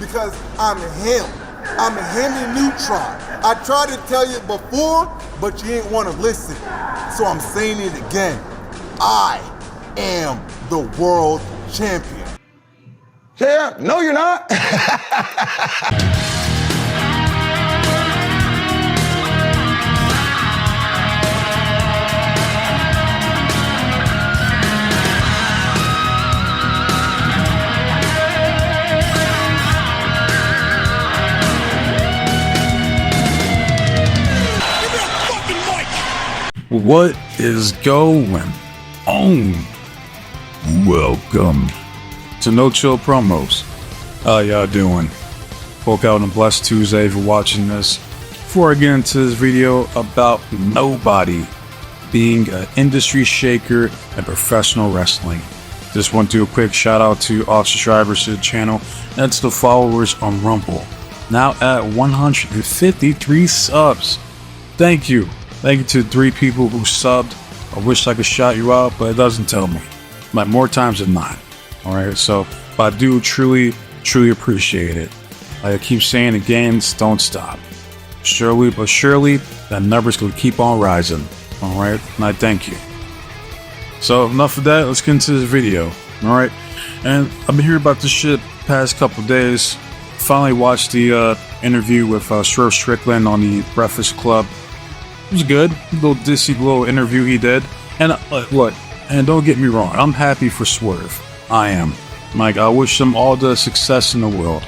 because I'm him. I'm him in Neutron. I tried to tell you before, but you didn't want to listen. So I'm saying it again. I am the world champion. Yeah, no you're not. What is going on? Welcome to No Chill Promos. How y'all doing? Woke out on a blessed Tuesday for watching this. Before I get into this video about nobody being an industry shaker in professional wrestling, just want to do a quick shout out to all subscribers to the channel and to the followers on Rumble. Now at 153 subs. Thank you. Thank you to 3 people who subbed. I wish I could shout you out, but it doesn't tell me. Like more times than not. Alright, so but I do truly appreciate it. Like I keep saying again, don't stop. Surely but surely, that number's gonna keep on rising. Alright, and I thank you. So enough of that, let's get into this video. Alright, and I've been hearing about this shit past couple days. Finally watched the interview with Swerve Strickland on the Breakfast Club. It was good, little interview he did, and look, and don't get me wrong, I'm happy for Swerve. I am. Like, I wish him all the success in the world.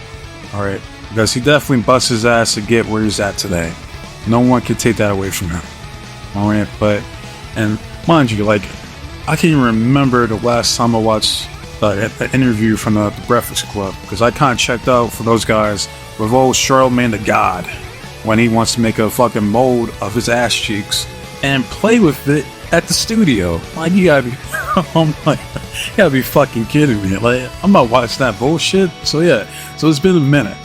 All right, because he definitely busts his ass to get where he's at today. No one can take that away from him. All right, but and mind you, like, I can't even remember the last time I watched an interview from the Breakfast Club, because I kind of checked out for those guys with old Charlemagne the God. When he wants to make a fucking mold of his ass cheeks and play with it at the studio. Like, you gotta be, I'm like, you gotta be fucking kidding me. Like, I'm not watching that bullshit. So yeah, so it's been a minute.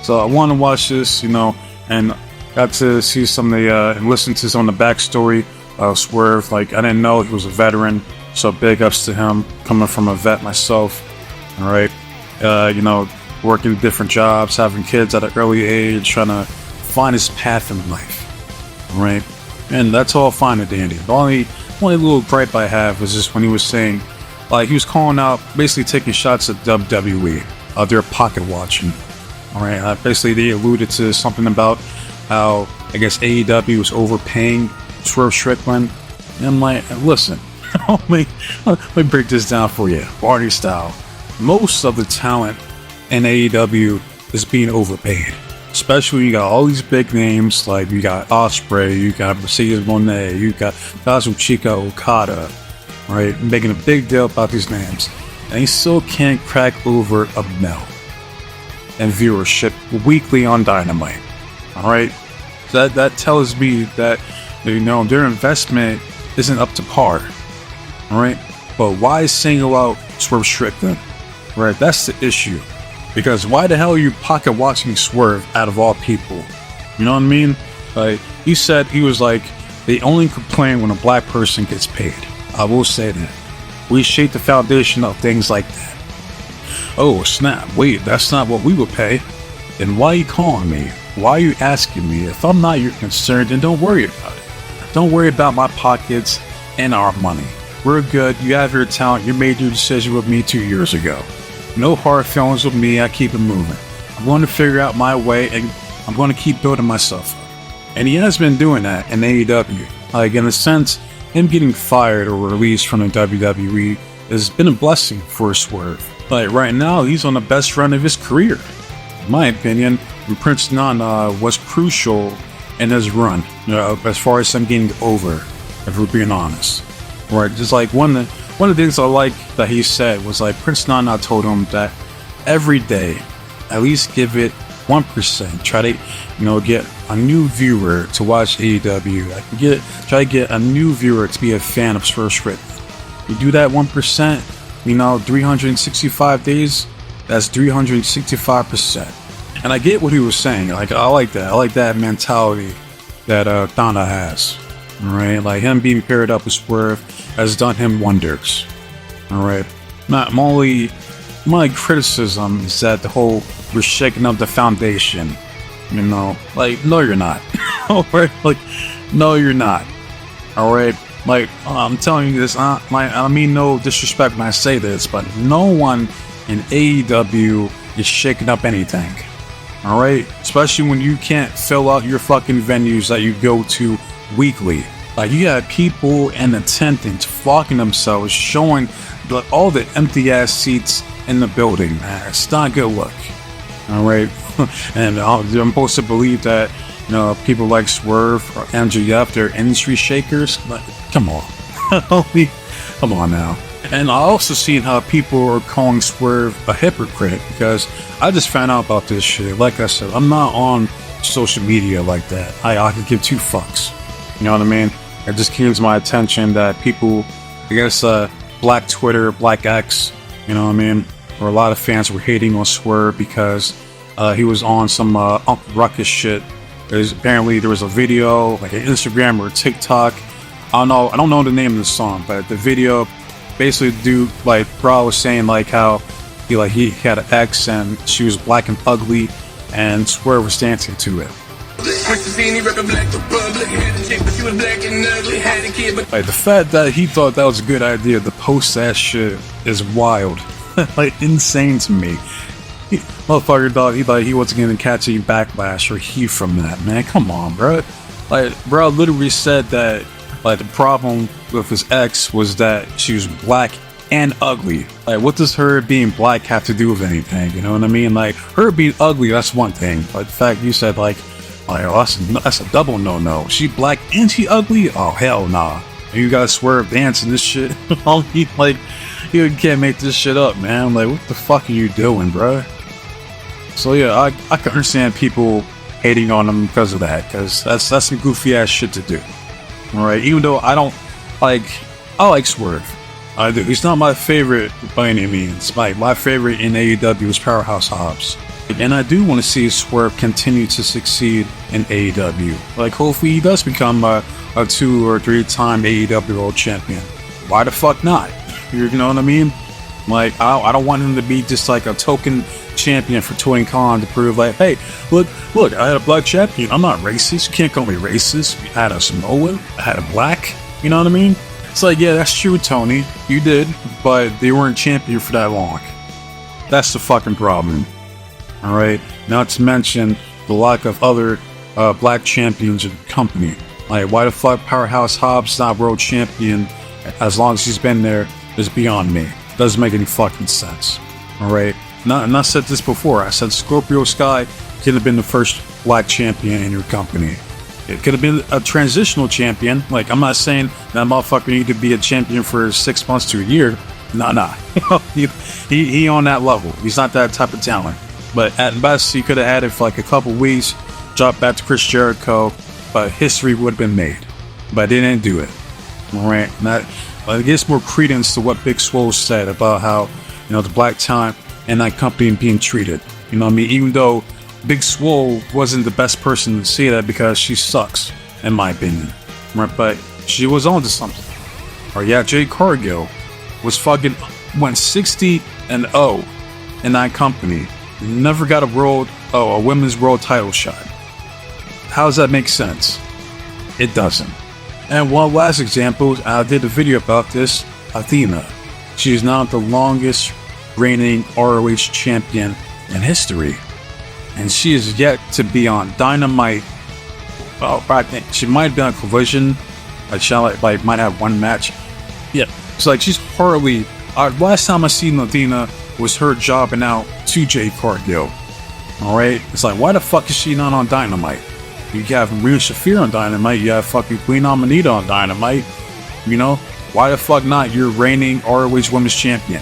So I want to watch this, you know, and got to see some of the, and listen to some of the backstory of Swerve. Like, I didn't know he was a veteran. So big ups to him, coming from a vet myself. All right. You know, working different jobs, having kids at an early age, trying to find his path in life, right? And that's all fine and dandy. The only little gripe I have was just when he was saying, like, he was calling out, basically taking shots at WWE. They're pocket watching, all right? Basically, they alluded to something about how, I guess, AEW was overpaying Swerve Strickland. And I'm like, listen, let me break this down for you, Barney style. Most of the talent in AEW is being overpaid. Especially when you got all these big names, like you got Ospreay, you got Mercedes Moné, you got Kazuchika Okada, right? Making a big deal about these names. And he still can't crack over a mil in viewership weekly on Dynamite. Alright? So that tells me that, you know, their investment isn't up to par. Alright? But why single out Swerve Strickland? Right? That's the issue. Because why the hell are you pocket watching Swerve out of all people? You know what I mean? Like, he said he was like, they only complain when a black person gets paid. I will say that. We shape the foundation of things like that. Oh, snap. Wait, that's not what we would pay. Then why are you calling me? Why are you asking me? If I'm not your concern, then don't worry about it. Don't worry about my pockets and our money. We're good. You have your talent. You made your decision with me 2 years ago. No hard feelings with me, I keep it moving. I'm going to figure out my way and I'm going to keep building myself up. And he has been doing that in AEW. Like, in a sense, him getting fired or released from the WWE has been a blessing for Swerve. Like, right now, he's on the best run of his career. In my opinion, Prince Nana was crucial in his run, you know, as far as him getting over, if we're being honest. Right, just like one of the things I like that he said was, like, Prince Nana told him that every day, at least give it 1%. Try to, you know, get a new viewer to watch AEW. Try to get a new viewer to be a fan of Swerve Strickland. You do that 1%, you know, 365 days, that's 365%. And I get what he was saying. Like, I like that. I like that mentality that Donna has. All right, like him being paired up with Swerve has done him wonders. All right, not only my criticism is that the whole we're shaking up the foundation. You know, like, no, you're not. Alright, like, no, you're not. Alright, like, I'm telling you this, I mean no disrespect when I say this, but no one in AEW is shaking up anything. Alright, especially when you can't fill out your fucking venues that you go to weekly. Like, you got people in attendance flocking themselves, showing all the empty ass seats in the building. Man, it's not a good look. Alright, and I'm supposed to believe that, you know, people like Swerve or MJF, they're industry shakers. Like, come on. Come on now. And I also seen how people are calling Swerve a hypocrite, because I just found out about this shit. Like I said, I'm not on social media like that. I could give two fucks. You know what I mean? It just came to my attention that people, I guess, Black Twitter, Black X, you know what I mean? Or a lot of fans were hating on Swerve because he was on some Uncle Ruckus shit. Apparently there was a video, like an Instagram or a TikTok. I don't know the name of the song, but the video basically the dude, like, bro was saying like how he had an ex and she was black and ugly, and Swerve was dancing to it. Like, the fact that he thought that was a good idea to post that shit is wild. Like, insane to me. Motherfucker thought he wasn't gonna catch any backlash or heat from that, man. Come on, bro. Like, bro literally said that, like, the problem with his ex was that she was black and ugly. Like, what does her being black have to do with anything? You know what I mean? Like, her being ugly, that's one thing. But the fact you said, like, oh, that's a double no-no. She black and she ugly? Oh, hell nah. You guys Swerve dancing this shit. Like, you can't make this shit up, man. Like, what the fuck are you doing, bro? So yeah, I can understand people hating on him because of that, because that's some goofy ass shit to do. Alright, even though I like Swerve. I do. He's not my favorite by any means. Like, my favorite in AEW is Powerhouse Hobbs. And I do want to see Swerve continue to succeed in AEW. Like, hopefully he does become a 2 or 3 time AEW World Champion. Why the fuck not? You know what I mean? Like, I don't want him to be just like a token champion for Tony Khan to prove, like, hey, look, I had a black champion. I'm not racist. You can't call me racist. I had a Samoan. I had a black. You know what I mean? It's like, yeah, that's true, Tony. You did, but they weren't champion for that long. That's the fucking problem. Alright? Not to mention the lack of other black champions in the company. Like, why the fuck Powerhouse Hobbs not world champion as long as he's been there is beyond me. Doesn't make any fucking sense. Alright? And I said this before. I said Scorpio Sky could have been the first black champion in your company. It could have been a transitional champion. Like, I'm not saying that motherfucker need to be a champion for 6 months to a year. Nah. he on that level. He's not that type of talent. But at best, he could have had it for like a couple weeks, dropped back to Chris Jericho, but history would have been made. But they didn't do it. Alright? It gives more credence to what Big Swole said about how, you know, the black talent in that company being treated. You know what I mean? Even though Big Swole wasn't the best person to say that, because she sucks, in my opinion. Right? But she was onto something. Or yeah, Jade Cargill was fucking went 60-0 in that company. Never got a women's world title shot. How does that make sense? It doesn't. And one last example, I did a video about this, Athena. She is now the longest reigning ROH champion in history. And she is yet to be on Dynamite. Well, I think she might have done a Collision. Like, she might have one match. Yeah, it's like she's hardly. Last time I seen Athena was her jobbing out to Jade Cargill. Alright? It's like, why the fuck is she not on Dynamite? You have Rhea Shafir on Dynamite, you have fucking Queen Amanita on Dynamite. You know? Why the fuck not? You're reigning ROH Women's Champion.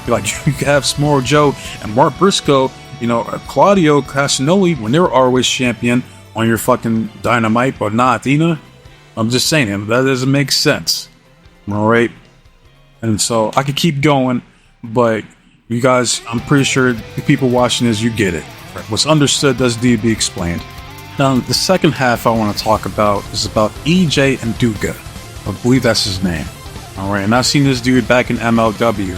Like, you have Samoa Joe and Mark Briscoe, you know, Claudio Castagnoli, when they were ROH champion, on your fucking Dynamite, but not Athena. I'm just saying, that doesn't make sense. Alright? And so, I could keep going, but you guys, I'm pretty sure the people watching this, you get it. What's understood does need to be explained. Now, the second half I want to talk about is about EJ Nduka. I believe that's his name. Alright, and I've seen this dude back in MLW.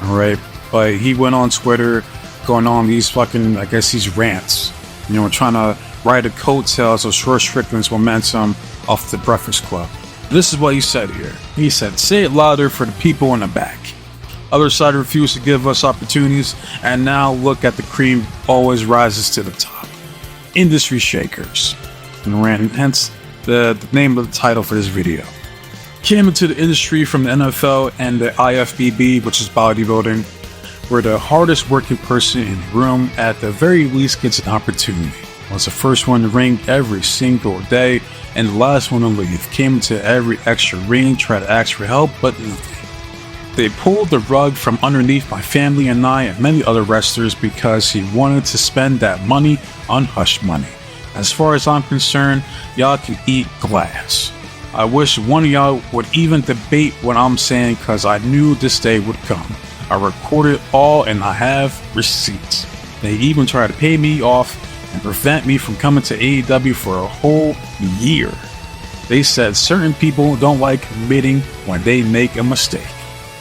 Alright, But he went on Twitter going on these fucking, I guess these rants, you know, trying to ride the coattails of Swerve Strickland's momentum off the Breakfast Club. This is what he said here. He said, "Say it louder for the people in the back. Other side refused to give us opportunities, and now look at the cream always rises to the top. Industry shakers." And hence the name of the title for this video. Came into the industry from the NFL and the IFBB, which is bodybuilding, where the hardest working person in the room at the very least gets an opportunity. Was the first one to ring every single day and the last one to leave. Came into every extra ring, tried to ask for help, but nothing. They pulled the rug from underneath my family and I and many other wrestlers because he wanted to spend that money on hush money. As far as I'm concerned, y'all can eat glass. I wish one of y'all would even debate what I'm saying because I knew this day would come. I recorded all and I have receipts. They even tried to pay me off and prevent me from coming to AEW for a whole year. They said certain people don't like admitting when they make a mistake.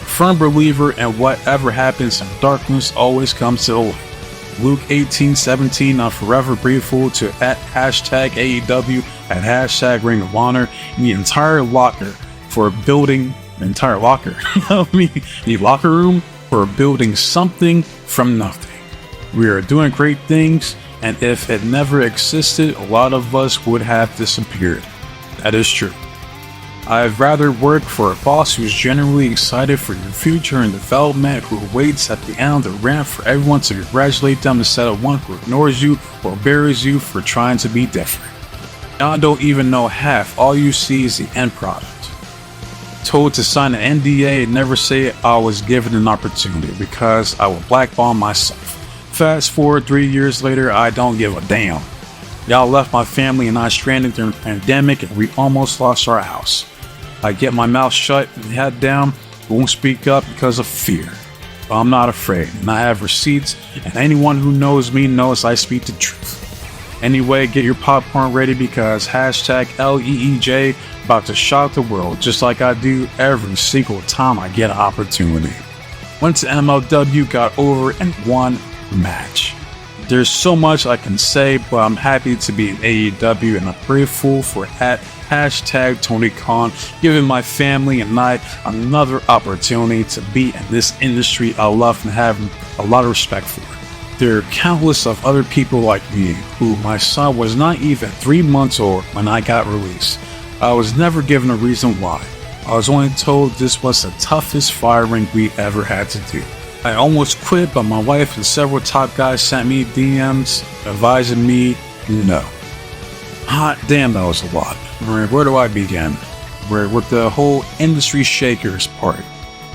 Firm believer in whatever happens in darkness always comes to the light. Luke 18:17, I'm forever grateful to at hashtag AEW at hashtag Ring of Honor and the entire locker for building the entire locker. The locker room for building something from nothing. We are doing great things, and if it never existed, a lot of us would have disappeared. That is true. I'd rather work for a boss who's genuinely excited for your future and development, who waits at the end of the ramp for everyone to congratulate them instead of one who ignores you or buries you for trying to be different. Y'all don't even know half, all you see is the end product. Told to sign an NDA and never say I was given an opportunity because I will blackball myself. Fast forward 3 years later, I don't give a damn. Y'all left my family and I stranded during the pandemic and we almost lost our house. I get my mouth shut and head down, won't speak up because of fear. But I'm not afraid, and I have receipts, and anyone who knows me knows I speak the truth. Anyway, get your popcorn ready because hashtag LEEJ about to shock the world just like I do every single time I get an opportunity. Went to MLW, got over, and won the match. There's so much I can say, but I'm happy to be in AEW and I'm grateful for at hashtag Tony Khan giving my family and I another opportunity to be in this industry I love and have a lot of respect for. There are countless of other people like me who my son was not even 3 months old when I got released. I was never given a reason why. I was only told this was the toughest firing we ever had to do. I almost quit, but my wife and several top guys sent me DMs advising me no. Hot damn, that was a lot. Where do I begin? With the whole industry shakers part.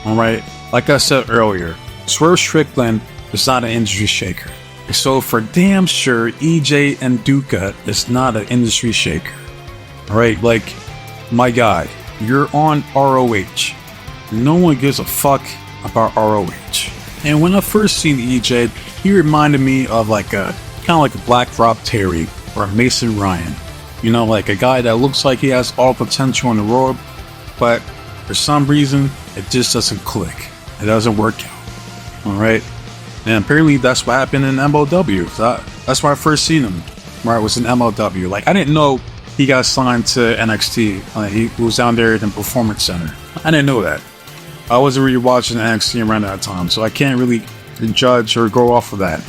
Alright, like I said earlier, Swerve Strickland is not an industry shaker. So for damn sure, EJ and Nduka is not an industry shaker. Alright, like, my guy, you're on ROH. No one gives a fuck about ROH. And when I first seen EJ, he reminded me of like a kind of like a Black Rob Terry or a Mason Ryan. You know, like a guy that looks like he has all potential in the world, but for some reason it just doesn't click. It doesn't work out. Alright? And apparently that's what happened in MLW. That's where I first seen him. Where I was in MLW. Like, I didn't know he got signed to NXT. He was down there in the Performance Center. I didn't know that. I wasn't really watching NXT around that time, so I can't really judge or go off of that.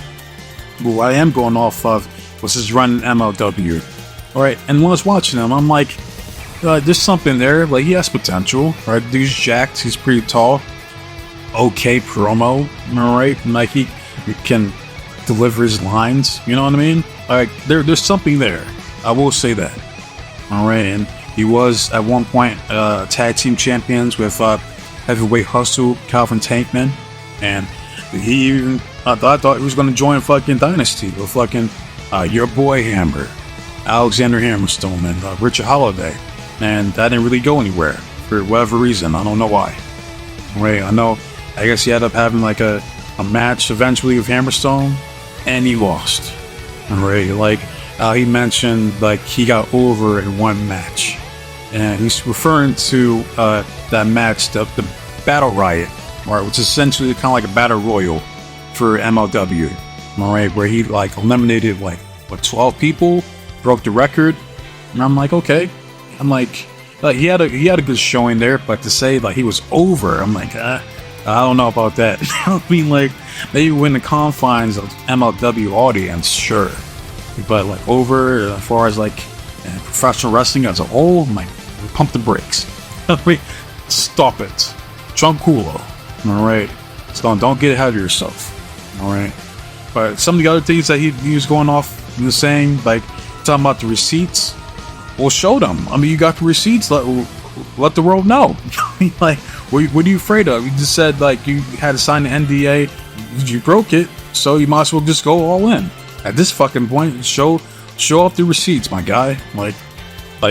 But what I am going off of was his run in MLW. Alright, and when I was watching him, I'm like, there's something there. Like, he has potential, right? Dude's jacked, he's pretty tall. Okay promo, alright? Like, he can deliver his lines, you know what I mean? Like, there's something there. I will say that. Alright, and he was, at one point, tag team champions with, Heavyweight Hustle, Calvin Tankman, and he even, I thought he was going to join fucking Dynasty with fucking your boy Hammer, Alexander Hammerstone, and Richard Holiday, and that didn't really go anywhere for whatever reason. I don't know why. Right? I guess he ended up having like a match eventually with Hammerstone, and he lost. Right? Like he mentioned, like he got over in one match, and he's referring to that match, the Battle Riot right, which is essentially kind of like a battle royal for MLW, all right, where he like eliminated like 12 people, broke the record, and I'm like, okay, I'm like he had a good showing there, but to say like he was over, I'm like, I don't know about that. I mean, like maybe within the confines of MLW audience, sure, but like over as far as like professional wrestling as a whole, I'm like, pump the brakes. Wait, stop it, tranquilo. All right, so don't get ahead of yourself. All right, but some of the other things that he was going off and saying, like talking about the receipts. Well, show them. I mean, you got the receipts. Let the world know. I mean, like, what are you afraid of? You just said like you had to sign the NDA. You broke it, so you might as well just go all in. At this fucking point, show off the receipts, my guy. Like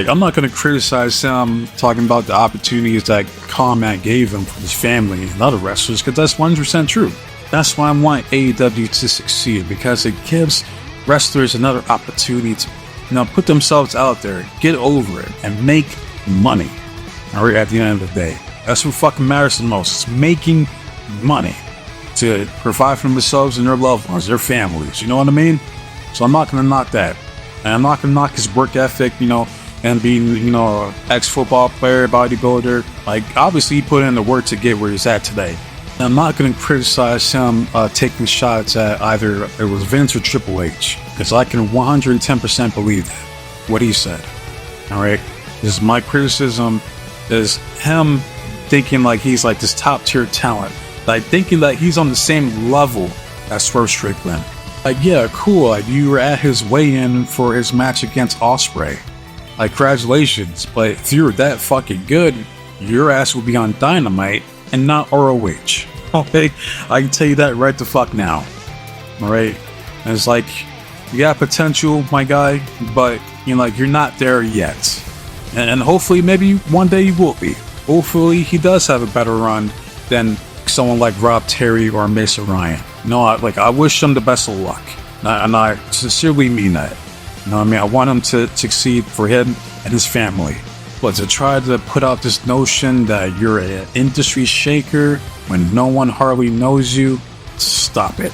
I'm not gonna criticize him talking about the opportunities that Combat gave him for his family and other wrestlers, because that's 100% true. That's why I want AEW to succeed, because it gives wrestlers another opportunity to, put themselves out there, get over it, and make money. All right, at the end of the day, that's what fucking matters the most. It's making money to provide for themselves and their loved ones, their families. You know what I mean? So I'm not gonna knock that, and I'm not gonna knock his work ethic. And being, an ex-football player, bodybuilder, like obviously he put in the work to get where he's at today. And I'm not going to criticize him taking shots at either it was Vince or Triple H, because I can 110% believe that, what he said. All right, this my criticism is him thinking like he's like this top tier talent, like thinking that he's on the same level as Swerve Strickland. Like, yeah, cool. Like you were at his weigh-in for his match against Ospreay. Like, congratulations, but if you were that fucking good, your ass would be on Dynamite and not ROH. Okay? I can tell you that right the fuck now. Alright? And it's like, you got potential, my guy, but, you're not there yet. And hopefully, maybe one day you will be. Hopefully, he does have a better run than someone like Rob Terry or Mason Ryan. I wish him the best of luck. And I sincerely mean that. I want him to succeed for him and his family. But to try to put out this notion that you're an industry shaker when no one hardly knows you, stop it.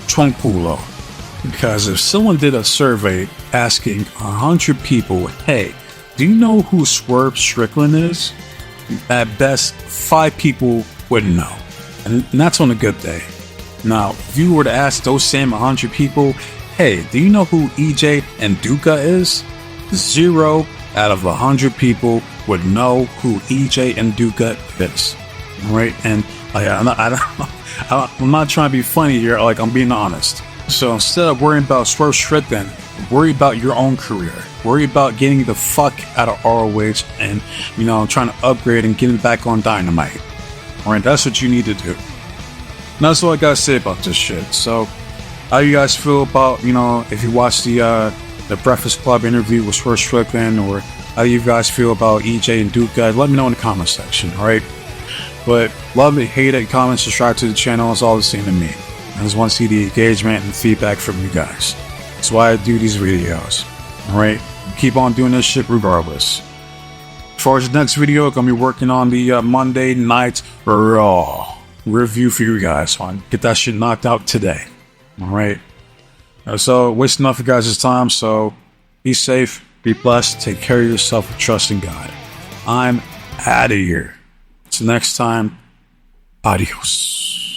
Tranquilo. Because if someone did a survey asking 100 people, hey, do you know who Swerve Strickland is? At best, 5 people wouldn't know. And that's on a good day. Now, if you were to ask those same 100 people, hey, do you know who EJ and Nduka is? 0 out of 100 people would know who EJ and Nduka is. All right, and I'm not trying to be funny here. Like, I'm being honest. So instead of worrying about Swerve Strickland, worry about your own career. Worry about getting the fuck out of ROH and trying to upgrade and getting back on Dynamite. All right, that's what you need to do. And that's all I gotta say about this shit. So, how you guys feel about, if you watched the Breakfast Club interview with Swerve Strickland, or how you guys feel about EJ and Nduka? Let me know in the comment section, alright? But love it, hate it, comment, subscribe to the channel. It's all the same to me. I just want to see the engagement and feedback from you guys. That's why I do these videos, alright? Keep on doing this shit regardless. As far as the next video, I'm going to be working on the Monday Night Raw review for you guys. So I want to get that shit knocked out today. Alright, so wasting enough of you guys' time, so be safe, be blessed, take care of yourself, and trust in God. I'm out of here. Till next time, adios.